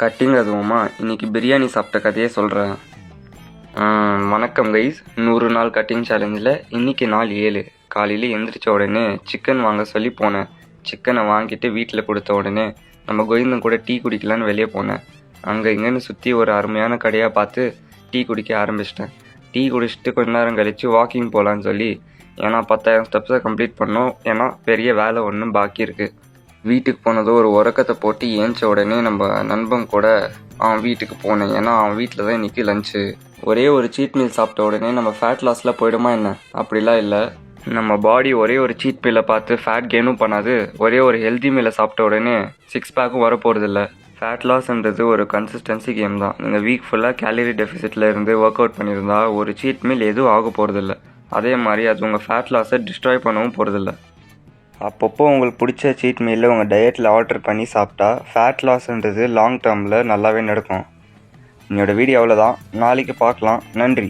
Cutting அதுவுமா இன்றைக்கி பிரியாணி சாப்பிட்ட கதையை சொல்கிறேன். வணக்கம் கைஸ். 100 நாள் கட்டிங் சேலஞ்சில் இன்றைக்கி நாள் 7. காலையில் எழுந்திரிச்ச உடனே சிக்கன் வாங்க சொல்லி போனேன். சிக்கனை வாங்கிட்டு வீட்டில் கொடுத்த உடனே நம்ம கோவிந்தன் கூட டீ குடிக்கலான்னு வெளியே போனேன். அங்கே இங்கேன்னு சுற்றி ஒரு அருமையான கடையாக பார்த்து டீ குடிக்க ஆரம்பிச்சிட்டேன். டீ குடிச்சிட்டு கொஞ்ச நேரம் கழித்து வாக்கிங் போகலான்னு சொல்லி, ஏன்னா 10,000 ஸ்டெப்ஸை கம்ப்ளீட் பண்ணோம். ஏன்னா பெரிய வேலை ஒன்றும் பாக்கி இருக்குது. வீட்டுக்கு போனதும் ஒரு உறக்கத்தை போட்டு ஏஞ்ச உடனே நம்ம நண்பன் கூட அவன் வீட்டுக்கு போனேன். ஏன்னா அவன் வீட்டில் தான் இன்றைக்கி லஞ்சு. ஒரே ஒரு சீட் மீல் சாப்பிட்ட உடனே நம்ம ஃபேட் லாஸில் போயிடுமா என்ன? அப்படிலாம் இல்லை. நம்ம பாடி ஒரே ஒரு சீட் மீலை பார்த்து ஃபேட் கெயினும் பண்ணாது. ஒரே ஒரு ஹெல்தி மீலை சாப்பிட்ட உடனே 6 பேக்கும் வரப்போகிறதில்ல. ஃபேட் லாஸ்ன்றது ஒரு கன்சிஸ்டன்சி கேம் தான். நீங்கள் வீக் ஃபுல்லாக கேலரி டெஃபிசிட்டில் இருந்து ஒர்க் அவுட் பண்ணியிருந்தா ஒரு சீட் மீல் எதுவும் ஆக போகிறதில்ல. அதே மாதிரி அது உங்கள் ஃபேட் லாஸை டிஸ்ட்ராய் பண்ணவும் போகிறதில்ல. அப்பப்போ உங்களுக்கு பிடிச்ச சீட் மீலில் உங்கள் டயட்டில் ஆர்டர் பண்ணி சாப்பிட்டா ஃபேட் லாஸ்ன்றது லாங் டேர்மில் நல்லாவே நடக்கும். என்னோடய வீடியோ அவ்வளோதான். நாளைக்கு பார்க்கலாம். நன்றி.